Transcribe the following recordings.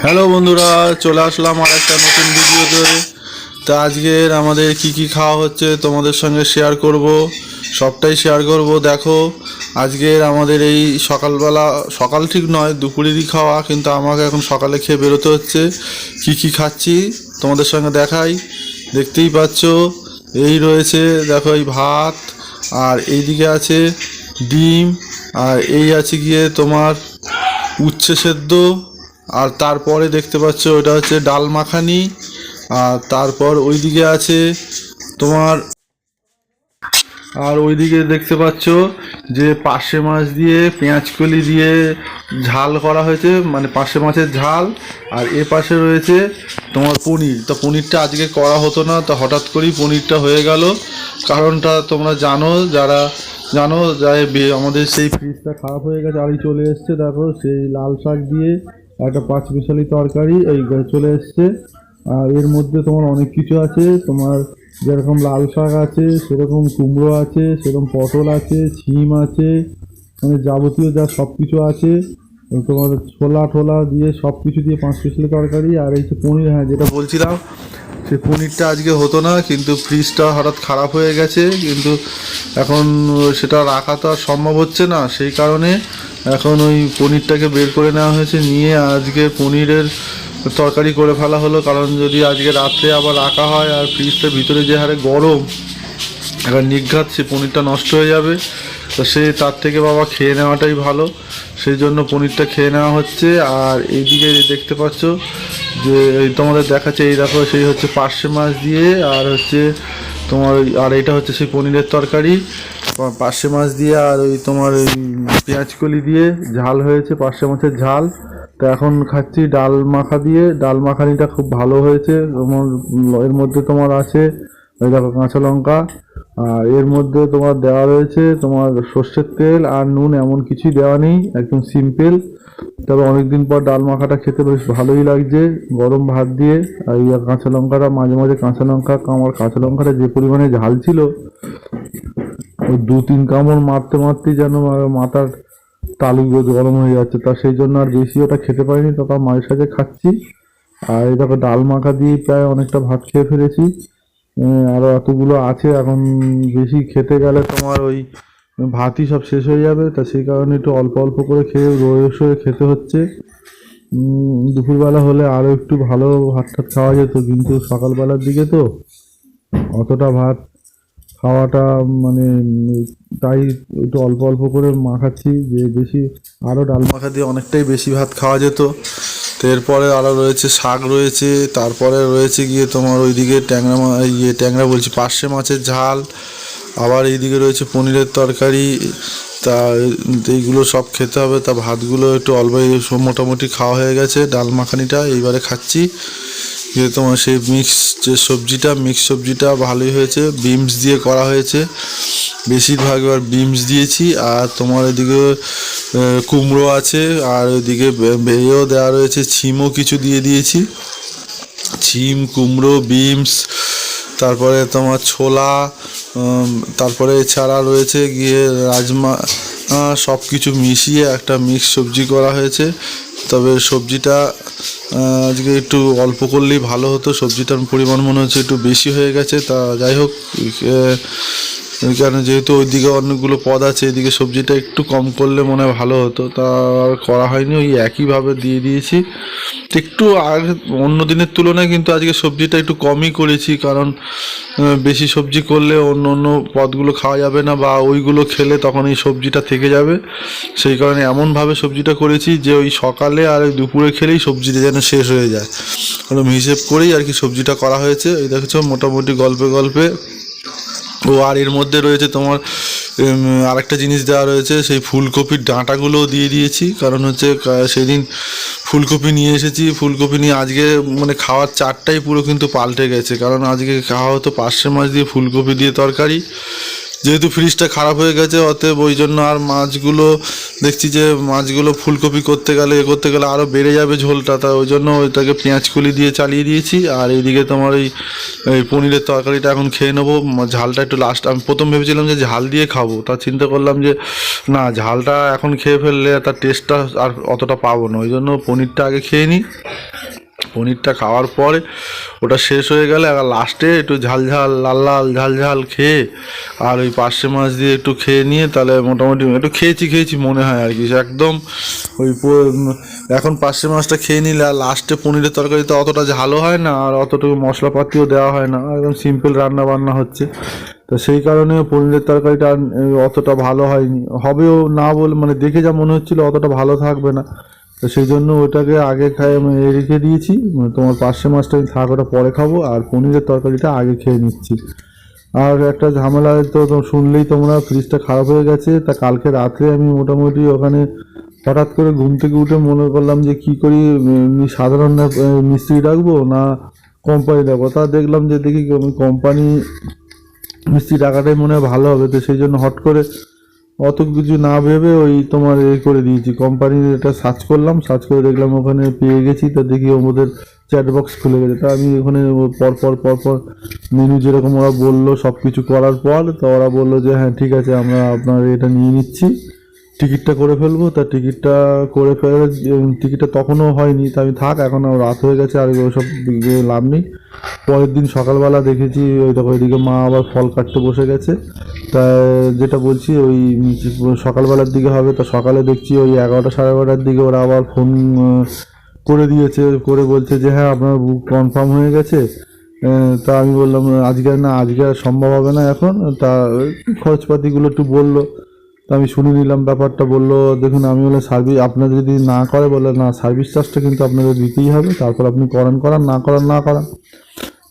Hello বন্ধুরা, চলে আসলাম আর একটা নতুন ভিডিওতে। তা আজকের আমাদের কি কি খাওয়া হচ্ছে তোমাদের সঙ্গে শেয়ার করব, সবটাই শেয়ার করব। দেখো, আজকের আমাদের এই সকালবেলা, সকাল ঠিক নয়, দুপুরেরই খাওয়া, কিন্তু আমাকে এখন সকালে খেয়ে বেরোতে হচ্ছে। কি কি খাচ্ছি তোমাদের সঙ্গে দেখাই, দেখতেই পাচ্ছ। এই রয়েছে, দেখো, এই ভাত, আর এইদিকে আছে ডিম, আর এই আছে গিয়ে তোমার উচ্ছে সেদ্ধ, আর তারপরে দেখতে পাচ্ছ ওটা হচ্ছে ডাল মাখানি। আর তারপর ওইদিকে আছে তোমার, আর ওইদিকে দেখতে পাচ্ছ যে পার্শে মাছ দিয়ে পেঁয়াজকলি দিয়ে ঝাল করা হয়েছে, মানে পার্শে মাছের ঝাল। আর এ পাশে রয়েছে তোমার পনির। তো পনিরটা আজকে করা হতো না, তো হঠাৎ করেই পনিরটা হয়ে গেল। কারণটা তোমরা জানো, যারা জানো, আমাদের সেই ফ্রিজটা খারাপ হয়ে গেছে, আর চলে এসছে। দেখো, সেই লাল শাক দিয়ে একটা পাঁচমিশালি তরকারি এই চলে এসছে। আর এর মধ্যে তোমার অনেক কিছু আছে, তোমার যেরকম লাল শাক আছে, সেরকম কুমড়ো আছে, সেরকম পটল আছে, শিম আছে, মানে যাবতীয় যা সব কিছু আছে। তোমার ছোলা টোলা দিয়ে সব কিছু দিয়ে পাঁচ পিসের তরকারি। আর এই যে পনির, হ্যাঁ যেটা বলছিলাম, সেই পনিরটা আজকে হতো না, কিন্তু ফ্রিজটা হঠাৎ খারাপ হয়ে গেছে, কিন্তু এখন সেটা রাখা তো আর সম্ভব হচ্ছে না। সেই কারণে এখন ওই পনিরটাকে বের করে নেওয়া হয়েছে, নিয়ে আজকে পনিরের তরকারি করে ফেলা হলো। কারণ যদি আজকে রাত্রে আবার রাখা হয়, আর ফ্রিজটার ভিতরে যে হারে গরম, এবার নির্ঘাত সে পনিরটা নষ্ট হয়ে যাবে। তো সে তার থেকে বাবা খেয়ে নেওয়াটাই ভালো, সেই জন্য পনিরটা খেয়ে নেওয়া হচ্ছে। আর এইদিকে দেখতে পাচ্ছ যে তোমাদের দেখাচ্ছে, এই দেখো, সেই হচ্ছে পার্শে মাছ দিয়ে, আর হচ্ছে তোমার আর এটা হচ্ছে সেই পনিরের তরকারি পার্শে মাছ দিয়ে, আর ওই তোমার ওই পেঁয়াজকলি দিয়ে ঝাল হয়েছে, পার্শে মাছের ঝাল। তো এখন খাচ্ছি ডাল মাখা দিয়ে। ডাল মাখানিটা খুব ভালো হয়েছে। এর মধ্যে তোমার আছে ওই দেখো কাঁচা লঙ্কা, আর এর মধ্যে তোমার দেওয়া রয়েছে তোমার সর্ষের তেল আর নুন, এমন কিছুই দেওয়া নেই, একদম সিম্পল। তবে অনেকদিন পর ডাল মাখাটা খেতে বেশ ভালোই লাগছে গরম ভাত দিয়ে। আর এই কাঁচা লঙ্কাটা, মাঝে মাঝে কাঁচা লঙ্কা, আমার কাঁচা লঙ্কাটা যে পরিমাণে ঝাল ছিল, ওই দু তিন কামড় মারতে মারতেই যেন মাথার তালু গরম হয়ে যাচ্ছে। তা সেই জন্য আর বেশি ওটা খেতে পারিনি, তখন মায়ের সাথে খাচ্ছি। আর এই দেখো, ডাল মাখা দিয়ে প্রায় অনেকটা ভাত খেয়ে ফেলেছি। আরও এতগুলো আছে, এখন বেশি খেতে গেলে তোমার ওই ভাতই সব শেষ হয়ে যাবে। তা সেই কারণে একটু অল্প অল্প করে খেয়ে রয়ে সয়ে খেতে হচ্ছে। দুপুরবেলা হলে আরও একটু ভালো ভাত টাত খাওয়া যেত, কিন্তু সকালবেলার দিকে তো অতটা ভাত খাওয়াটা মানে তাই একটু অল্প অল্প করে মাখাচ্ছি, যে বেশি আরও ডাল মাখা দিয়ে অনেকটাই বেশি ভাত খাওয়া যেত। তো এরপরে আরও রয়েছে শাক রয়েছে, তারপরে রয়েছে গিয়ে তোমার ওইদিকে ট্যাংরা বলছি, পার্শে মাছের ঝাল, আবার এইদিকে রয়েছে পনিরের তরকারি। তা এইগুলো সব খেতে হবে। তা ভাতগুলো একটু অল্প সব মোটামুটি খাওয়া হয়ে গেছে, ডাল মাখানিটা এইবারে খাচ্ছি। যে তোমার সেই মিক্স সবজিটা ভালোই হয়েছে, বিমস দিয়ে করা হয়েছে, বেশিরভাগ এবার বিমস দিয়েছি। আর তোমার এদিকে কুমড়ো আছে, আর ওইদিকে বেয়েও দেওয়া রয়েছে, ছিমও কিছু দিয়ে দিয়েছি, ছিম, কুমড়ো, বিমস, তারপরে তোমার ছোলা, তারপরে এছাড়া রয়েছে গিয়ে রাজমা, সব কিছু মিশিয়ে একটা মিক্স সবজি করা হয়েছে। তবে সবজিটা আজকে একটু অল্প করলেই ভালো হতো, সবজিটার পরিমাণ মনে হচ্ছে একটু বেশি হয়ে গেছে। তা যাই হোক, কেন যেহেতু ওইদিকে অনেকগুলো পদ আছে, এদিকে সবজিটা একটু কম করলে মনে হয় ভালো হতো, তা আর করা হয়নি, ওই একইভাবে দিয়ে দিয়েছি। একটু আর অন্য দিনের তুলনায় কিন্তু আজকে সবজিটা একটু কমই করেছি, কারণ বেশি সবজি করলে অন্য অন্য পদগুলো খাওয়া যাবে না, বা ওইগুলো খেলে তখন এই সবজিটা থেকে যাবে। সেই কারণে এমনভাবে সবজিটা করেছি যে ওই সকালে আর ওই দুপুরে খেলেই সবজিটা যেন শেষ হয়ে যায়, ওরকম হিসেব করেই আর কি সবজিটা করা হয়েছে। এই দেখেছো, মোটামুটি গল্পে গল্পে। ও আর এর মধ্যে রয়েছে তোমার আরেকটা জিনিস দেওয়া রয়েছে, সেই ফুলকপির ডাঁটাগুলোও দিয়ে দিয়েছি। কারণ হচ্ছে সেদিন ফুলকপি নিয়ে এসেছি, ফুলকপি নিয়ে আজকে মানে খাওয়ার চারটাই পুরো কিন্তু পাল্টে গেছে। কারণ আজকে খাওয়া হতো পার্শে মাছ দিয়ে ফুলকপি দিয়ে তরকারি, যেহেতু ফ্রিজটা খারাপ হয়ে গেছে, অতএব ওই জন্য আর মাছগুলো দেখছি যে মাছগুলো ফুলকপি করতে গেলে আরও বেড়ে যাবে ঝোলটা, তা ওই জন্য ওইটাকে পেঁয়াজকলি দিয়ে চালিয়ে দিয়েছি। আর এইদিকে তোমার এই পনিরের তরকারিটা এখন খেয়ে নেবো, ঝালটা একটু লাস্ট। আমি প্রথম ভেবেছিলাম যে ঝাল দিয়ে খাবো, তা চিন্তা করলাম যে না, ঝালটা এখন খেয়ে ফেললে তার টেস্টটা আর অতটা পাবো না, ওই জন্য পনিরটা আগে খেয়ে নিই, পনিরটা খাওয়ার পরে ওটা শেষ হয়ে গেলে আর লাস্টে একটু ঝাল ঝাল লাল লাল ঝাল ঝাল খেয়ে আর ওই পার্শে মাছ দিয়ে একটু খেয়ে নিয়ে তাহলে মোটামুটি একটু খেয়েছি মনে হয় আর কি একদম ওই এখন পার্শে মাছটা খেয়ে নিলে আর লাস্টে পনিরের তরকারিতে অতটা ঝালও হয় না আর অতটুকু মশলাপাতিও দেওয়া হয় না, একদম সিম্পল রান্না বান্না হচ্ছে। তো সেই কারণে পনিরের তরকারিটা অতটা ভালো হয়নি, হবেও না বলে মানে দেখে যা মনে হচ্ছিলো অতটা ভালো থাকবে না। তো সেই জন্য ওটাকে আগে রেখে দিয়েছি, তোমার পার্শে মাছটা আমি থাক ওটা পরে খাবো আর পনিরের তরকারিটা আগে খেয়ে নিচ্ছি। আর একটা ঝামেলা তো শুনলেই তোমরা, ফ্রিজটা খারাপ হয়ে গেছে। তা কালকে রাত্রে আমি মোটামুটি ওখানে হঠাৎ করে ঘুম থেকে উঠে মনে করলাম যে কি করি, সাধারণ মিস্ত্রি ডাকবো না কোম্পানি ডাকবো। তা দেখলাম যে দেখি আমি কোম্পানি মিস্ত্রি ডাকাটাই মনে হয় ভালো হবে। তো সেই জন্য হট করে অত কিছু না ভেবে ওই তোমার করে দিয়েছি, কোম্পানির এটা সার্চ করলাম, সার্চ করে দেখলাম ওখানে পেয়ে গেছি। তা দেখি ওদের চ্যাট বক্স খুলে গেছে। তা আমি ওখানে পরপর মেনু যেরকম ওরা বললো সব কিছু করার পর তো ওরা বললো যে হ্যাঁ ঠিক আছে আমরা আপনার এটা নিয়ে নিচ্ছি, টিকিটটা করে ফেলবো। তা টিকিটটা করে ফেলে টিকিটটা তখনও হয়নি। তা আমি থাক, এখন রাত হয়ে গেছে আর ওইসব লাভ নেই। পরের দিন সকালবেলা দেখেছি ওই দেখো ওইদিকে মা আবার ফল কাটতে বসে গেছে। তা যেটা বলছি ওই সকালবেলার দিকে হবে, তা সকালে দেখছি ওই 11টা সাড়ে 11টার দিকে ওরা আবার ফোন করে দিয়েছে, করে বলছে যে হ্যাঁ আপনার বুক কনফার্ম হয়ে গেছে। তা আমি বললাম আজকে না, আজকে আর সম্ভব হবে না এখন। তা খরচপাতিগুলো একটু বললো, তা আমি শুনে নিলাম ব্যাপারটা। বললো দেখুন, আমি বলে সার্ভিস আপনাদের যদি না করে, বলে না সার্ভিস চার্জটা কিন্তু আপনাদের দিতেই হবে, তারপর আপনি করান না করান।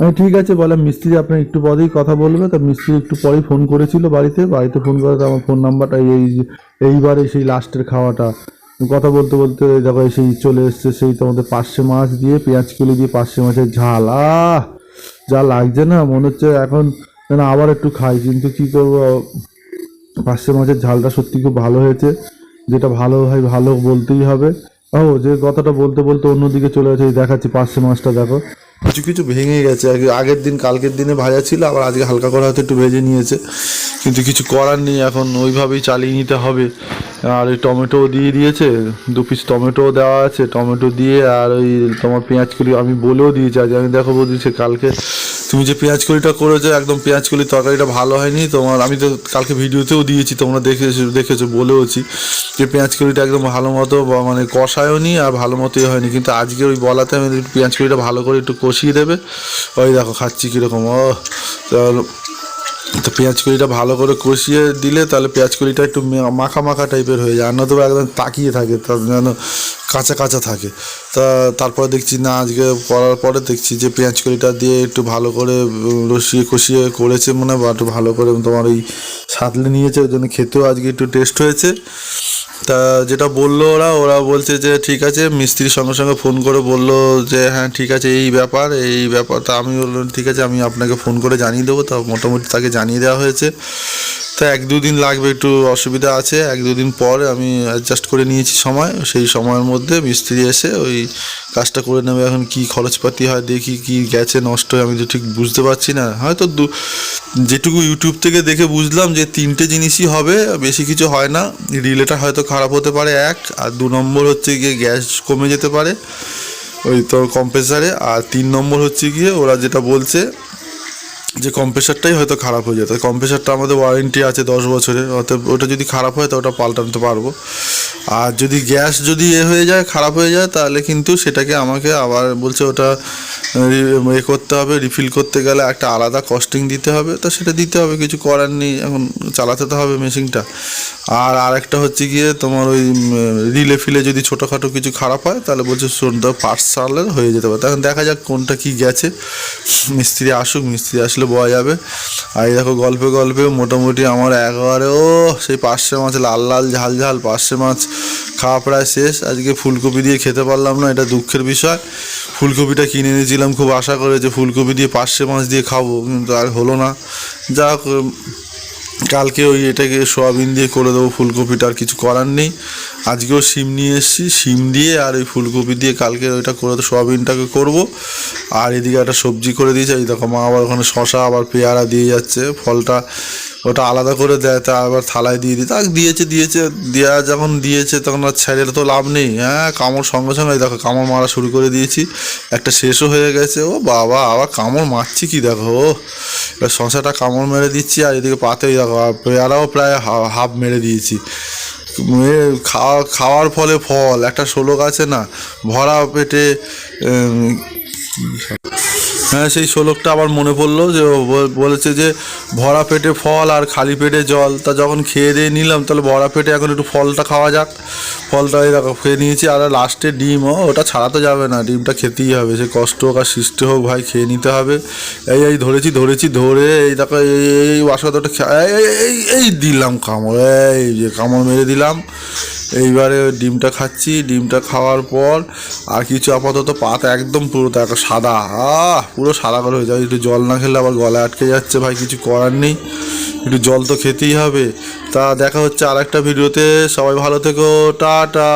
আমি ঠিক আছে বলে মিস্ত্রি আপনার একটু পরেই কথা বলবে। তা মিস্ত্রি একটু পরেই ফোন করেছিল বাড়িতে ফোন করে আমার ফোন নাম্বারটা এইবারে সেই লাস্টের খাওয়াটা কথা বলতে দেখো সেই চলে এসছে সেই তোমাদের পার্শে মাছ দিয়ে পেঁয়াজ কুলি দিয়ে পার্শে মাছের ঝাল। যা লাগছে না, মনে হচ্ছে এখন যেন আবার একটু খাই, কিন্তু কি করবো, পার্শে মাছের ঝালটা সত্যি খুব ভালো হয়েছে। যেটা ভালো হয় ভালো বলতেই হবে। যে কথাটা বলতে অন্যদিকে চলে গেছে, দেখাচ্ছি পার্শে মাছটা দেখো কিছু ভেঙে গেছে। আগের দিন কালকের দিনে ভাজা ছিল, আবার আজকে হালকা করে হয়তো একটু ভেজে নিয়েছে, কিন্তু কিছু করার নেই, এখন ওইভাবেই চালিয়ে নিতে হবে। আর ওই টমেটোও দিয়ে দিয়েছে, 2 পিস টমেটোও দেওয়া আছে, টমেটো দিয়ে আর ওই তোমার পেঁয়াজ কলি আমি বলেও দিয়েছি। আজ আমি দেখো বলছি কালকে তুমি যে পেঁয়াজ কলিটা করেছো, একদম পেঁয়াজ কলির তরকারিটা ভালো হয়নি তোমার। আমি তো কালকে ভিডিওতেও দিয়েছি, তোমরা দেখেছো বলেওছি যে পেঁয়াজ কলিটা একদম ভালো মতো মানে কষায়ও নি আর ভালো মতোই হয়নি। কিন্তু আজকে ওই বলাতে আমি পেঁয়াজ কলিটা ভালো করে একটু কষিয়ে দেবে। ওই দেখো খাচ্ছি কীরকম, তো পেঁয়াজ কলিটা ভালো করে কষিয়ে দিলে তাহলে পেঁয়াজ কলিটা একটু মাখা টাইপের হয়ে যায়, আর নয়তো একদম তাকিয়ে থাকে, তার যেন কাঁচা থাকে। তারপরে দেখছি না, আজকে করার পরে দেখছি যে পেঁয়াজ কলিটা দিয়ে একটু ভালো করে কষিয়ে করেছে মনে হয়, বা একটু ভালো করে তোমার ওই সাঁতলে নিয়েছে, ওই জন্য খেতেও আজকে একটু টেস্ট হয়েছে। তা যেটা বললো ওরা বলছে যে ঠিক আছে, মিস্ত্রির সঙ্গে ফোন করে বললো যে হ্যাঁ ঠিক আছে এই ব্যাপার। তা আমি বললাম ঠিক আছে, আমি আপনাকে ফোন করে জানিয়ে দেবো। তা মোটামুটি তাকে জানিয়ে দেওয়া হয়েছে। তা 1-2 দিন লাগবে, একটু অসুবিধা আছে। 1-2 দিন পর আমি অ্যাডজাস্ট করে নিয়েছি সময়, সেই সময়ের মধ্যে মিস্ত্রি এসে ওই কাজটা করে নেবে। এখন কি খরচপাতি হয় দেখি, কি গেছে নষ্ট আমি তো ঠিক বুঝতে পারছি না। হয়তো যেটুকু ইউটিউব থেকে দেখে বুঝলাম যে 3টে জিনিসই হবে, বেশি কিছু হয় না। রিলেটা হয়তো খারাপ হতে পারে 1, আর 2 নম্বর হচ্ছে গিয়ে গ্যাস কমে যেতে পারে ওই তোর কম্প্রেসারে, আর 3 নম্বর হচ্ছে গিয়ে ওরা যেটা বলছে যে কম্প্রেসারটাই হয়তো খারাপ হয়ে যেত। কম্প্রেসারটা আমাদের ওয়ারেন্টি আছে 10 বছরের, অতএব ওটা যদি খারাপ হয় তো ওটা পাল্টাতে পারবো। আর যদি গ্যাস যদি হয়ে যায়, খারাপ হয়ে যায়, তাহলে কিন্তু সেটাকে আমাকে আবার বলছে ওটা করতে হবে, রিফিল করতে গেলে একটা আলাদা কস্টিং দিতে হবে। তো সেটা দিতে হবে, কিছু করার নেই, এখন চালাতে তো হবে মেশিনটা। আর আরেকটা হচ্ছে গিয়ে তোমার ওই রিলে ফিলে যদি ছোটোখাটো কিছু খারাপ হয় তাহলে বলছে পার্টস সারলে হয়ে যেতে পারে। তখন দেখা যাক কোনটা কি গেছে, মিস্ত্রি আসুক, মিস্ত্রি আসলে বলা যাবে। আর এই দেখো গল্পে মোটামুটি আমার একবারেও সেই পার্শে মাছ লাল ঝাল পার্শে মাছ খাওয়া প্রায় শেষ। আজকে ফুলকপি দিয়ে খেতে পারলাম না, এটা দুঃখের বিষয়। ফুলকপিটা কিনে এনেছিলাম খুব আশা করে যে ফুলকপি দিয়ে পার্শে মাছ দিয়ে খাবো, কিন্তু আর হলো না। যা কালকে ওই এটাকে সোয়াবিন দিয়ে করে দেবো, ফুলকপিটা আর কিছু করার নেই। আজকেও শিম নিয়ে এসেছি, শিম দিয়ে আর ওই ফুলকপি দিয়ে কালকে ওইটা করে দেবো, সোয়াবিনটাকে করবো। আর এদিকে একটা সবজি করে দিয়েছে, এই দেখো মা আবার ওখানে শশা আবার পেয়ারা দিয়ে যাচ্ছে। ফলটা ওটা আলাদা করে দেয়, তা আবার থালায় দিয়ে দিই। তা দিয়েছে দেওয়া যখন দিয়েছে তখন আর ছেড়ে তো লাভ নেই। হ্যাঁ, কামড় সঙ্গে সঙ্গে দেখো কামড় মারা শুরু করে দিয়েছি, একটা শেষও হয়ে গেছে। ও বাবা, আবার কামড় মারছি কি দেখো, এবার শশাটা কামড় মেরে দিচ্ছি, আর এদিকে পাতেই দেখো পেয়ারাও প্রায় হাফ মেরে দিয়েছি। খাওয়ার ফলে ফল, একটা শ্লোক আছে না, ভরা পেটে হ্যাঁ, সেই শ্লোকটা আবার মনে পড়লো যে ও বলেছে যে ভরা পেটে ফল আর খালি পেটে জল। তা যখন খেয়ে দিয়ে নিলাম, তাহলে ভরা পেটে এখন একটু ফলটা খাওয়া যাক। ফলটা এই দেখো খেয়ে নিয়েছি, আর লাস্টে ডিম, ওটা ছাড়াতে যাবে না, ডিমটা খেতেই হবে, সে কষ্ট হোক আর সৃষ্টি হোক ভাই, খেয়ে নিতে হবে। এই ধরেছি ধরে এই দেখো এই বাসকটা এই দিলাম কামড়, এই যে কামড় মেরে দিলাম। এইবারে ডিমটা খাচ্ছি, ডিমটা খাওয়ার পর আর কিছু আপাতত পাত একদম পুরো দেখো সাদা, পুরো সাদা করে হয়ে যায়। একটু জল না খেলে আবার গলায় আটকে যাচ্ছে ভাই, কিছু করার নেই, একটু জল তো খেতেই হবে। তা দেখা হচ্ছে আর একটা ভিডিওতে, সবাই ভালো থেকো, টাটা।